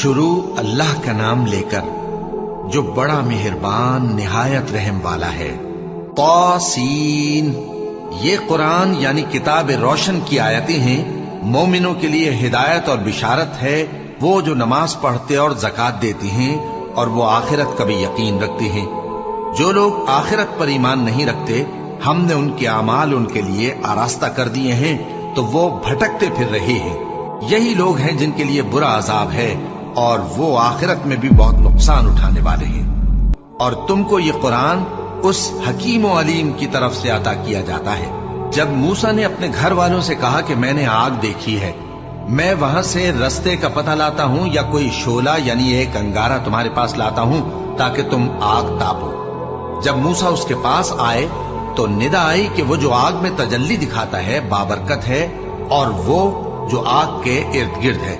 شروع اللہ کا نام لے کر جو بڑا مہربان نہایت رحم والا ہے۔ طاسین، یہ قرآن یعنی کتاب روشن کی آیتیں ہیں، مومنوں کے لیے ہدایت اور بشارت ہے، وہ جو نماز پڑھتے اور زکوٰۃ دیتے ہیں اور وہ آخرت کا بھی یقین رکھتے ہیں۔ جو لوگ آخرت پر ایمان نہیں رکھتے، ہم نے ان کے اعمال ان کے لیے آراستہ کر دیے ہیں تو وہ بھٹکتے پھر رہے ہیں۔ یہی لوگ ہیں جن کے لیے برا عذاب ہے اور وہ آخرت میں بھی بہت نقصان اٹھانے والے ہیں۔ اور تم کو یہ قرآن اس حکیم و علیم کی طرف سے عطا کیا جاتا ہے۔ جب موسیٰ نے اپنے گھر والوں سے کہا کہ میں نے آگ دیکھی ہے، میں وہاں سے رستے کا پتہ لاتا ہوں یا کوئی شعلہ یعنی ایک انگارہ تمہارے پاس لاتا ہوں تاکہ تم آگ تاپو۔ جب موسیٰ اس کے پاس آئے تو ندا آئی کہ وہ جو آگ میں تجلی دکھاتا ہے بابرکت ہے، اور وہ جو آگ کے ارد گرد ہے،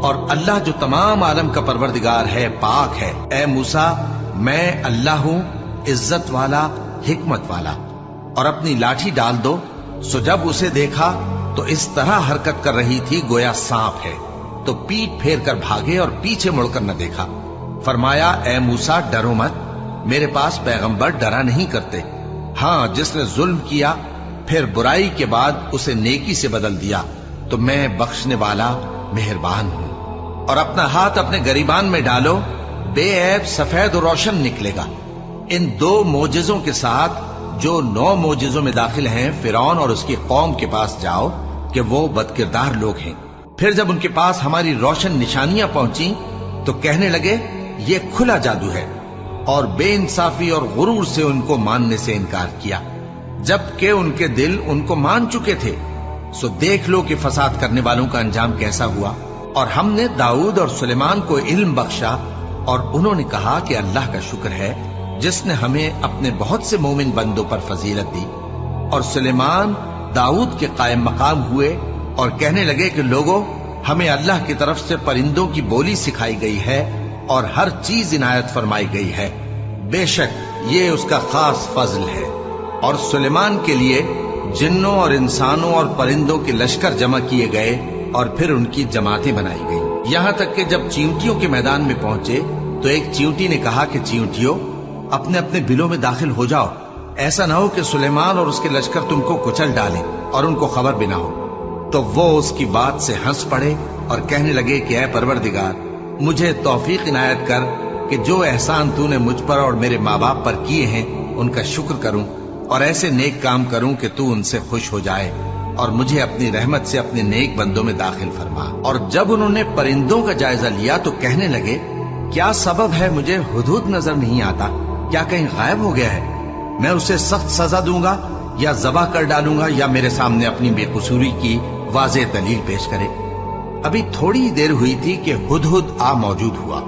اور اللہ جو تمام عالم کا پروردگار ہے پاک ہے۔ اے موسیٰ، میں اللہ ہوں، عزت والا، حکمت والا، اور اپنی لاٹھی ڈال دو۔ سو جب اسے دیکھا تو اس طرح حرکت کر رہی تھی گویا سانپ ہے، تو پیٹ پھیر کر بھاگے اور پیچھے مڑ کر نہ دیکھا۔ فرمایا، اے موسیٰ، ڈرو مت، میرے پاس پیغمبر ڈرا نہیں کرتے۔ ہاں، جس نے ظلم کیا پھر برائی کے بعد اسے نیکی سے بدل دیا تو میں بخشنے والا مہربان ہوں۔ اور اپنا ہاتھ اپنے گریبان میں ڈالو، بے عیب سفید و روشن نکلے گا۔ ان 2 معجزوں کے ساتھ جو 9 معجزوں میں داخل ہیں فرعون اور اس کی قوم کے پاس جاؤ کہ وہ بدکردار لوگ ہیں۔ پھر جب ان کے پاس ہماری روشن نشانیاں پہنچی تو کہنے لگے یہ کھلا جادو ہے، اور بے انصافی اور غرور سے ان کو ماننے سے انکار کیا، جبکہ ان کے دل ان کو مان چکے تھے۔ سو دیکھ لو کہ فساد کرنے والوں کا انجام کیسا ہوا۔ اور ہم نے داؤد اور سلیمان کو علم بخشا، اور انہوں نے کہا کہ اللہ کا شکر ہے جس نے ہمیں اپنے بہت سے مومن بندوں پر فضیلت دی۔ اور سلیمان داؤد کے قائم مقام ہوئے اور کہنے لگے کہ لوگوں، ہمیں اللہ کی طرف سے پرندوں کی بولی سکھائی گئی ہے اور ہر چیز عنایت فرمائی گئی ہے، بے شک یہ اس کا خاص فضل ہے۔ اور سلیمان کے لیے جنوں اور انسانوں اور پرندوں کے لشکر جمع کیے گئے اور پھر ان کی جماعتیں بنائی گئیں، یہاں تک کہ جب چیونٹیوں کے میدان میں پہنچے تو ایک چیونٹی نے کہا کہ چیونٹیوں، اپنے اپنے بلوں میں داخل ہو جاؤ، ایسا نہ ہو کہ سلیمان اور اس کے لشکر تم کو کچل ڈالیں اور ان کو خبر بھی نہ ہو۔ تو وہ اس کی بات سے ہنس پڑے اور کہنے لگے کہ اے پروردگار، مجھے توفیق عنایت کر کہ جو احسان تو نے مجھ پر اور میرے ماں باپ پر کیے ہیں ان کا شکر کروں، اور ایسے نیک کام کروں کہ تو ان سے خوش ہو جائے، اور مجھے اپنی رحمت سے اپنے نیک بندوں میں داخل فرما۔ اور جب انہوں نے پرندوں کا جائزہ لیا تو کہنے لگے کیا سبب ہے مجھے ہدہد نظر نہیں آتا؟ کیا کہیں غائب ہو گیا ہے؟ میں اسے سخت سزا دوں گا یا ذبح کر ڈالوں گا یا میرے سامنے اپنی بے قصوری کی واضح دلیل پیش کرے۔ ابھی تھوڑی دیر ہوئی تھی کہ ہدہد آ موجود ہوا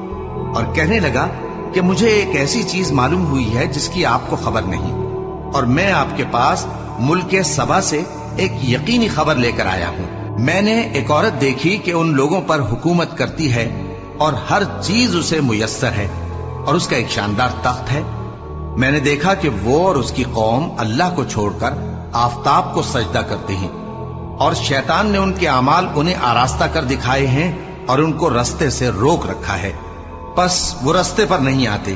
اور کہنے لگا کہ مجھے ایک ایسی چیز معلوم ہوئی ہے جس کی آپ کو خبر نہیں، اور میں آپ کے پاس ملک سبا سے ایک یقینی خبر لے کر آیا ہوں۔ میں نے ایک عورت دیکھی کہ ان لوگوں پر حکومت کرتی ہے اور ہر چیز اسے میسر ہے، اور اس کا ایک شاندار تخت ہے۔ میں نے دیکھا کہ وہ اور اس کی قوم اللہ کو چھوڑ کر آفتاب کو سجدہ کرتے ہیں، اور شیطان نے ان کے اعمال انہیں آراستہ کر دکھائے ہیں اور ان کو رستے سے روک رکھا ہے، پس وہ رستے پر نہیں آتے،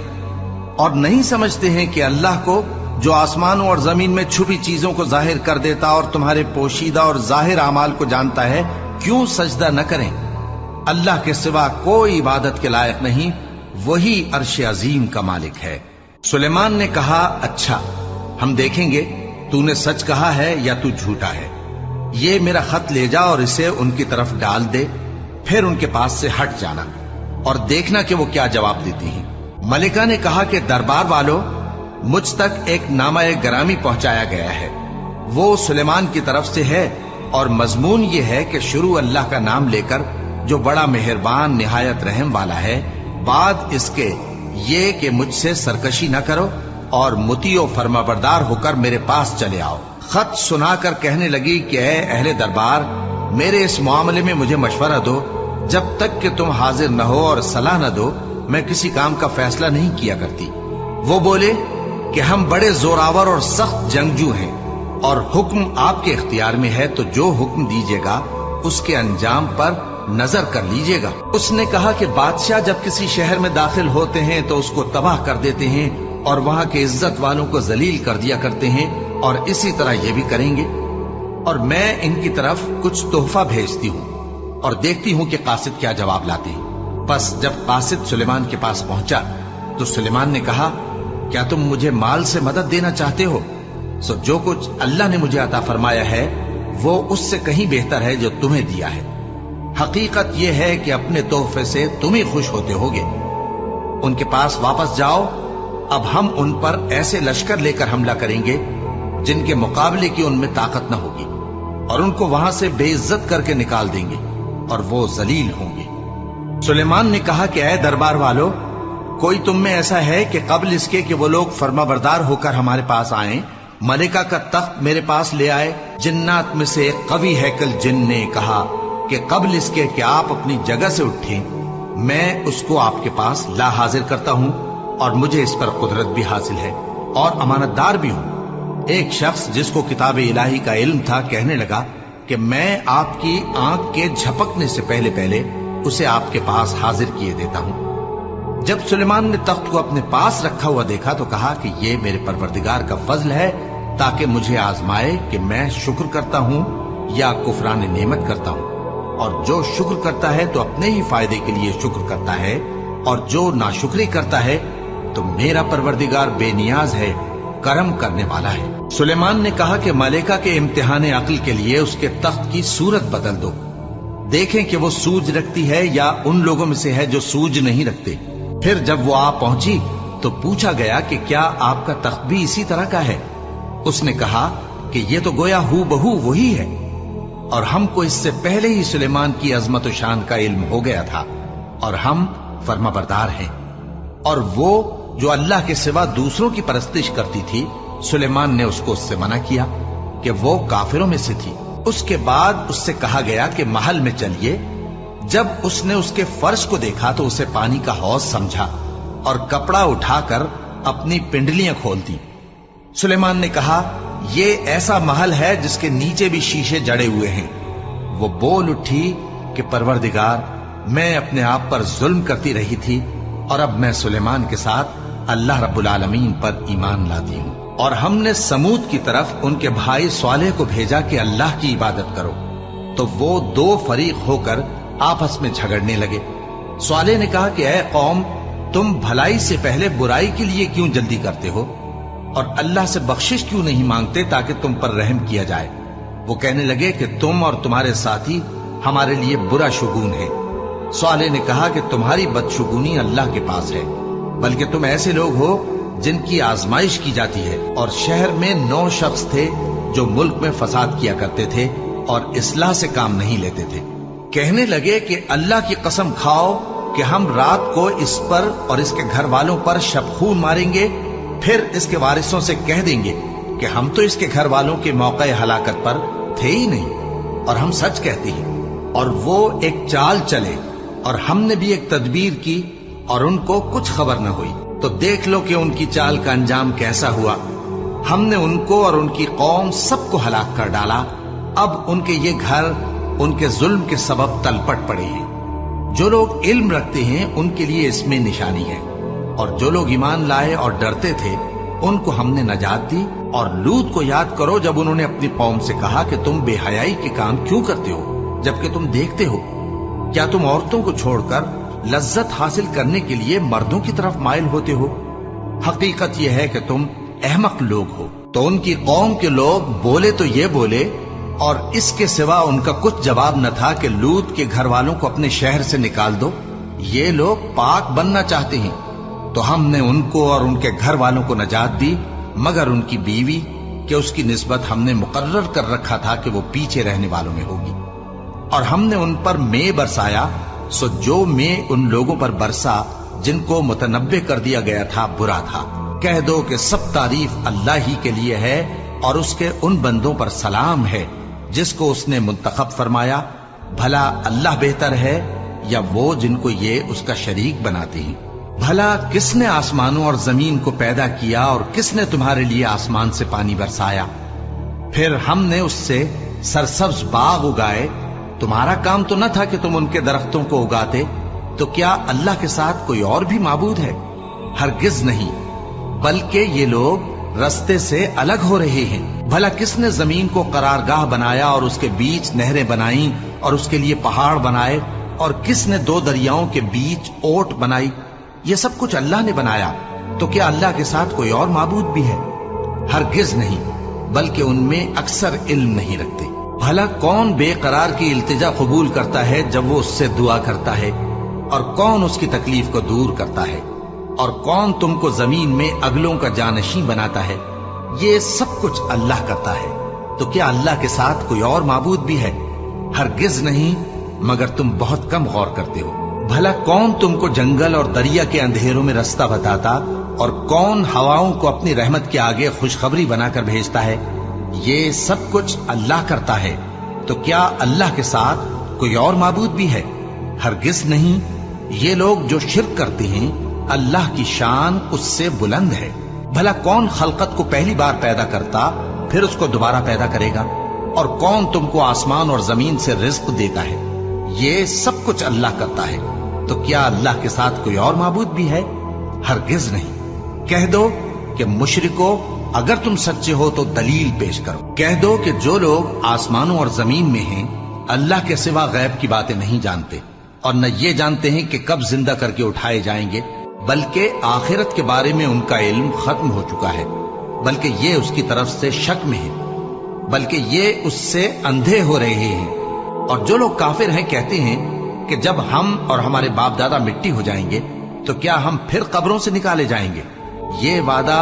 اور نہیں سمجھتے ہیں کہ اللہ کو جو آسمانوں اور زمین میں چھپی چیزوں کو ظاہر کر دیتا اور تمہارے پوشیدہ اور ظاہر اعمال کو جانتا ہے، کیوں سجدہ نہ کریں؟ اللہ کے سوا کوئی عبادت کے لائق نہیں، وہی عرش عظیم کا مالک ہے۔ سلیمان نے کہا اچھا، ہم دیکھیں گے تو نے سچ کہا ہے یا تو جھوٹا ہے۔ یہ میرا خط لے جا اور اسے ان کی طرف ڈال دے، پھر ان کے پاس سے ہٹ جانا اور دیکھنا کہ وہ کیا جواب دیتی ہیں۔ ملکہ نے کہا کہ دربار والو، مجھ تک ایک نامہ گرامی پہنچایا گیا ہے، وہ سلیمان کی طرف سے ہے، اور مضمون یہ ہے کہ شروع اللہ کا نام لے کر جو بڑا مہربان نہایت رحم والا ہے، بعد اس کے یہ کہ مجھ سے سرکشی نہ کرو اور مطیع و فرما بردار ہو کر میرے پاس چلے آؤ۔ خط سنا کر کہنے لگی کہ اے اہل دربار، میرے اس معاملے میں مجھے مشورہ دو، جب تک کہ تم حاضر نہ ہو اور صلاح نہ دو میں کسی کام کا فیصلہ نہیں کیا کرتی۔ وہ بولے کہ ہم بڑے زوراور اور سخت جنگجو ہیں، اور حکم آپ کے اختیار میں ہے، تو جو حکم دیجیے گا اس کے انجام پر नजर कर लीजिएगा। उसने कहा कि बादशाह जब किसी शहर में दाखिल होते हैं तो उसको तबाह कर देते हैं और वहां के इज्जत वालों को जलील कर दिया करते हैं, और इसी तरह ये भी करेंगे। और मैं इनकी तरफ कुछ तोहफा भेजती हूँ और देखती हूँ कि कासिद क्या जवाब लाते हैं। बस जब कासिद सुलेमान के पास पहुंचा तो सुलेमान ने कहा, क्या तुम मुझे माल से मदद देना चाहते हो? सो जो कुछ अल्लाह ने मुझे अता फरमाया है वो उससे कहीं बेहतर है जो तुम्हें दिया है। हकीकत यह है कि अपने तोहफे से तुम ही खुश होते होगे। उनके पास वापस जाओ, अब हम उन पर ऐसे लश्कर लेकर हमला करेंगे जिनके मुकाबले की उनमें ताकत न होगी, और उनको वहां से बेइज्जत करके निकाल देंगे और वो जलील होंगे। सुलेमान ने कहा कि ऐ दरबार वालों, कोई तुम में ऐसा है कि कबल इसके कि वो लोग फर्माबरदार होकर हमारे पास आएं, मलिका का तख्त मेरे पास ले आए? जिन्नात में से एक कवि हैकल जिन ने कहा कि कबल इसके कि आप अपनी जगह से उठें, मैं उसको आपके पास ला हाजिर करता हूं और मुझे इस पर कुदरत भी हासिल है और अमानतदार भी हूं। एक शख्स जिसको किताब इलाही का इल्म था कहने लगा कि मैं आपकी आंख के झपकने से पहले पहले उसे आपके पास हाजिर किए देता हूं। जब सुलेमान ने तख्त को अपने पास रखा हुआ देखा तो कहा कि ये मेरे परवरदिगार का फजल है ताकि मुझे आजमाए कि मैं शुक्र करता हूं या कुफरान नेमत करता हूं, और जो शुक्र करता है तो अपने ही फायदे के लिए शुक्र करता है, और जो नाशुक्री करता है तो मेरा परवरदिगार बेनियाज है, करम करने वाला है। सुलेमान ने कहा कि मलिका के इम्तिहान अक्ल के लिए उसके तख्त की सूरत बदल दो, देखें कि वो सूझ रखती है या उन लोगों में से है जो सूझ नहीं रखते। फिर जब वो आ पहुंची तो पूछा गया कि क्या आपका तख्त भी इसी तरह का है? उसने कहा कि ये तो गोया हू बहू वही है, और हमको इससे पहले ही सुलेमान की अजमत व शान का इल्म हो गया था, और हम फर्माबरदार हैं। और वो जो अल्लाह के सिवा दूसरों की परस्तिश करती थी, सुलेमान ने उसको उससे मना किया कि वो काफिरों में से थी। उसके बाद उससे कहा गया कि महल में चलिए। जब उसने उसके फर्श को देखा तो उसे पानी का हौज समझा और कपड़ा उठाकर अपनी पिंडलियां खोल दी। सुलेमान ने कहा, ये ऐसा महल है जिसके नीचे भी शीशे जड़े हुए हैं। वो बोल उठी कि परवरदिगार, मैं अपने आप पर जुल्म करती रही थी और अब मैं सुलेमान के साथ अल्लाह रब्बुल आलमीन पर ईमान लाती हूं। और हमने समूद की तरफ उनके भाई स्वालेह को भेजा कि अल्लाह की इबादत करो, तो वो दो फरीक होकर आपस में झगड़ने लगे। स्वालेह ने कहा कि ऐ कौम, तुम भलाई से पहले बुराई के लिए क्यों जल्दी करते हो और अल्लाह से बख्शिश क्यों नहीं मांगते ताकि तुम पर रहम किया जाए? वो कहने लगे कि तुम और तुम्हारे साथी हमारे लिए बुरा शुगुन है। स्वालेह ने कहा कि तुम्हारी बदशुगुनी अल्लाह के पास है, बल्कि तुम ऐसे लोग हो जिनकी आजमाइश की जाती है। और शहर में 9 शख्स थे जो मुल्क में फसाद किया करते थे और इस्लाह से काम नहीं लेते थे। कहने लगे कि अल्लाह की कसम खाओ कि हम रात को इस पर और इसके घर वालों पर शबखून मारेंगे, फिर इसके वारिसों से कह देंगे कि हम तो इसके घर वालों के मौके हलाकत पर थे ही नहीं, और हम सच कहते हैं। और वो एक चाल चले और हमने भी एक तदबीर की और उनको कुछ खबर न हुई। तो देख लो कि उनकी चाल का अंजाम कैसा हुआ। हमने उनको और उनकी कौम सबको हलाक कर डाला। अब उनके ये घर उनके जुल्म के सबब तलपट पड़े हैं। जो लोग इल्म रखते हैं उनके लिए इसमें निशानी है, और जो लोग ईमान लाए और डरते थे उनको हमने नजात दी। और लूत को याद करो जब उन्होंने अपनी कौम से कहा कि तुम बेहयाई के काम क्यों करते हो जबकि तुम देखते हो? क्या तुम औरतों को छोड़कर लज्जत हासिल करने के लिए मर्दों की तरफ माइल होते हो? हकीकत यह है कि तुम अहमक लोग हो। तो उनकी कौम के लोग बोले तो ये बोले, और इसके सिवा उनका कुछ जवाब न था कि लूत के घर वालों को अपने शहर से निकाल दो, ये लोग पाक बनना चाहते हैं। तो हमने उनको और उनके घर वालों को नजात दी, मगर उनकी बीवी कि उसकी निस्बत हमने मुकर्रर कर रखा था कि वो पीछे रहने वालों में होगी। और हमने उन पर मे बरसाया, सो जो मे उन लोगों पर बरसा जिनको मुतनब्बे कर दिया गया था बुरा था। कह दो कि सब तारीफ अल्लाह ही के लिए है और उसके उन बंदों पर सलाम है जिसको उसने मुंतखब फरमाया। भला अल्लाह बेहतर है या वो जिनको ये उसका शरीक बनाते हैं? भला किसने आसमानों और जमीन को पैदा किया और किसने तुम्हारे लिए आसमान से पानी बरसाया? फिर हमने उससे सरसब्ज बाग उगाए तुम्हारा काम तो न था कि तुम उनके दरख्तों को उगाते, तो क्या अल्लाह के साथ कोई और भी माबूद है? हरगिज नहीं, बल्कि ये लोग रस्ते से अलग हो रहे हैं। भला किसने जमीन को करारगाह बनाया और उसके बीच नहरें बनाई और उसके लिए पहाड़ बनाए, और किसने दो दरियाओं के बीच ओट बनाई? ये सब कुछ अल्लाह ने बनाया, तो क्या अल्लाह के साथ कोई और माबूद भी है? हरगिज नहीं, बल्कि उनमें अक्सर इल्म नहीं रखते। भला कौन बेकरार की इल्तिजा कबूल करता है जब वो उससे दुआ करता है, और कौन उसकी तकलीफ को दूर करता है, और कौन तुमको जमीन में अगलों का जानशी बनाता है? ये सब कुछ अल्लाह करता है, तो क्या अल्लाह के साथ कोई और माबूद भी है? हरगिज नहीं, मगर तुम बहुत कम गौर करते हो। भला कौन तुमको जंगल और दरिया के अंधेरों में रास्ता बताता, और कौन हवाओं को अपनी रहमत के आगे खुशखबरी बनाकर भेजता है? ये सब कुछ अल्लाह करता है, तो क्या अल्लाह के साथ कोई और माबूद भी है? हरगिज नहीं। ये लोग जो शिर्क करते हैं, अल्लाह की शान उससे बुलंद है। भला कौन खलकत को पहली बार पैदा करता, फिर उसको दोबारा पैदा करेगा? और कौन तुमको आसमान और जमीन से रिज्क देता है? ये सब कुछ अल्लाह करता है, तो क्या अल्लाह के साथ कोई और माबूद भी है? हरगिज नहीं। कह दो कि मुशरिको, अगर तुम सच्चे हो तो दलील पेश करो। कह दो कि जो लोग आसमानों और जमीन में हैं, अल्लाह के सिवा गैब की बातें नहीं जानते, और न ये जानते हैं कि कब जिंदा करके उठाए जाएंगे, बल्कि आखिरत के बारे में उनका इल्म खत्म हो चुका है, बल्कि ये उसकी तरफ से शक में है, बल्कि ये उससे अंधे हो रहे हैं। और जो लोग काफिर हैं कहते हैं कि जब हम और हमारे बाप दादा मिट्टी हो जाएंगे, तो क्या हम फिर कब्रों से निकाले जाएंगे? ये वादा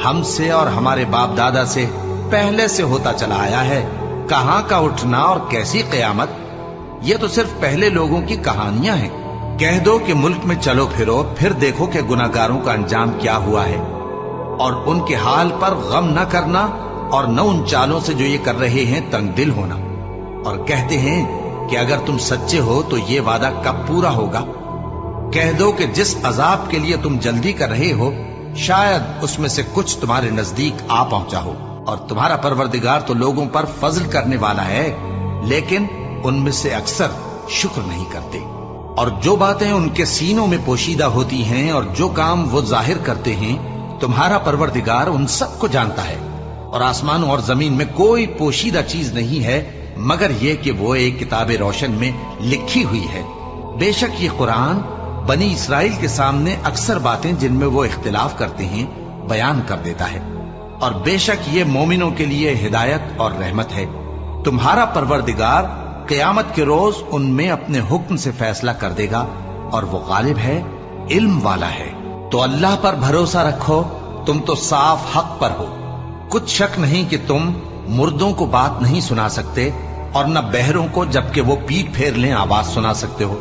हमसे और हमारे बाप दादा से पहले से होता चला आया है। कहां का उठना और कैसी कयामत, ये तो सिर्फ पहले लोगों की कहानियां हैं। कह दो कि मुल्क में चलो फिरो, फिर देखो कि गुनाहगारों का अंजाम क्या हुआ है, और उनके हाल पर गम न करना, और न उन चालों से जो ये कर रहे हैं तंग दिल होना। और कहते हैं कि अगर तुम सच्चे हो तो ये वादा कब पूरा होगा? कह दो कि जिस अजाब के लिए तुम जल्दी कर रहे हो, शायद उसमें से कुछ तुम्हारे नजदीक आ पहुंचा हो, और तुम्हारा परवरदिगार तो लोगों पर फजल करने वाला है, लेकिन उनमें से अक्सर शुक्र नहीं करते। और जो बातें उनके सीनों में पोशीदा होती हैं और जो काम वो जाहिर करते हैं, तुम्हारा परवरदिगार उन सब को जानता है। और आसमान और जमीन में कोई पोशीदा चीज नहीं है मगर ये कि वो एक किताब रोशन में लिखी हुई है। बेशक ये कुरान बनी इसराइल के सामने अक्सर बातें जिनमें वो इख्तिलाफ करते हैं बयान कर देता है, और बेशक ये मोमिनों के लिए हिदायत और रहमत है। तुम्हारा परवरदिगार क़यामत के रोज उनमें अपने हुक्म से फैसला कर देगा, और वो गालिब है, इल्म वाला है। तो अल्लाह पर भरोसा रखो, तुम तो साफ हक पर हो। कुछ शक नहीं कि तुम मुर्दों को बात नहीं सुना सकते, और न बहरों को जबकि वो पीठ फेर लें आवाज सुना सकते हो,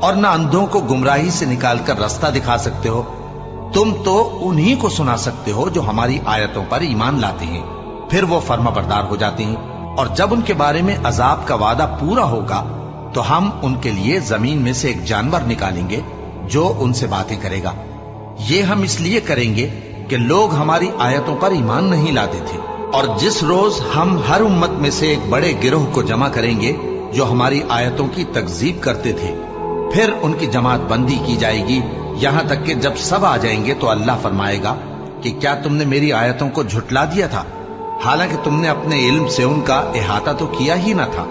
और न अंधों को गुमराही से निकालकर रास्ता दिखा सकते हो। तुम तो उन्हीं को सुना सकते हो जो हमारी आयतों पर ईमान लाते हैं, फिर वो फर्माबरदार हो जाते हैं। और जब उनके बारे में अजाब का वादा पूरा होगा तो हम उनके लिए जमीन में से एक जानवर निकालेंगे जो उनसे बातें करेगा। ये हम इसलिए करेंगे कि लोग हमारी आयतों पर ईमान नहीं लाते थे। और जिस रोज हम हर उम्मत में से एक बड़े गिरोह को जमा करेंगे जो हमारी आयतों की तकजीब करते थे, फिर उनकी जमात बंदी की जाएगी, यहां तक कि जब सब आ जाएंगे तो अल्लाह फरमाएगा कि क्या तुमने मेरी आयतों को झुटला दिया था, हालांकि तुमने अपने इल्म से उनका इहाता तो किया ही न था।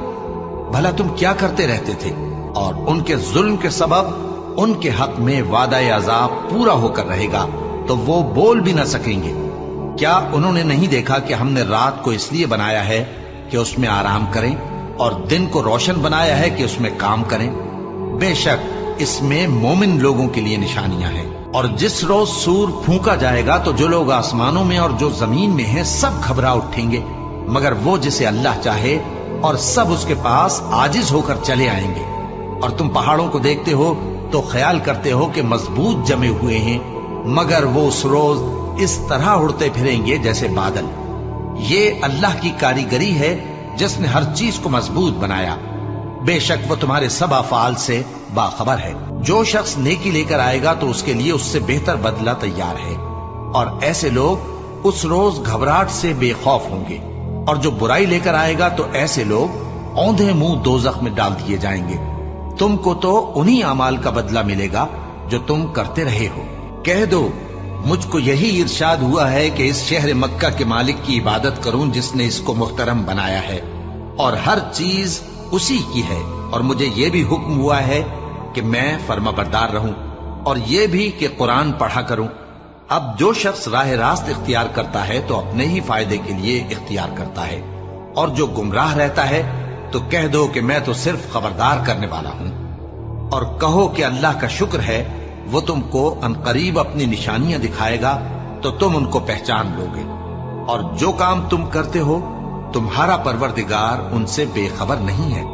भला तुम क्या करते रहते थे? और उनके जुल्म के सबब उनके हक में वादा अजाब पूरा होकर रहेगा, तो वो बोल भी न सकेंगे। क्या उन्होंने नहीं देखा कि हमने रात को इसलिए बनाया है कि उसमें आराम करें, और दिन को रोशन बनाया है कि उसमें काम करें? बेशक इसमें मोमिन लोगों के लिए निशानियां हैं। और जिस रोज सूर फूंका जाएगा तो जो लोग आसमानों में और जो जमीन में हैं सब घबरा उठेंगे, मगर वो जिसे अल्लाह चाहे, और सब उसके पास आजिज होकर चले आएंगे। और तुम पहाड़ों को देखते हो तो ख्याल करते हो कि मजबूत जमे हुए हैं, मगर वो उस रोज इस तरह उड़ते फिरेंगे जैसे बादल। ये अल्लाह की कारीगरी है जिसने हर चीज को मजबूत बनाया। बेशक वो तुम्हारे सब अफआल से बाखबर है। जो शख्स नेकी लेकर आएगा तो उसके लिए उससे बेहतर बदला तैयार है, और ऐसे लोग उस रोज घबराहट से बेखौफ होंगे। और जो बुराई लेकर आएगा तो ऐसे लोग औंधे मुंह दोजख में डाल दिए जाएंगे। तुमको तो उन्हीं अमाल का बदला मिलेगा जो तुम करते रहे हो। कह दो, मुझको यही इरशाद हुआ है कि इस शहर मक्का के मालिक की इबादत करूं जिसने इसको मुहतरम बनाया है, और हर चीज उसी की है। और मुझे यह भी हुक्म हुआ है कि मैं फर्माबरदार रहूं, और यह भी कि कुरान पढ़ा करूं। अब जो शख्स राह रास्त इख्तियार करता है तो अपने ही फायदे के लिए इख्तियार करता है, और जो गुमराह रहता है तो कह दो कि मैं तो सिर्फ खबरदार करने वाला हूं। और कहो कि अल्लाह का शुक्र है, वो तुमको अनकरीब अपनी निशानियां दिखाएगा तो तुम उनको पहचान लोगे, और जो काम तुम करते हो तुम्हारा परवरदिगार उनसे बेखबर नहीं है।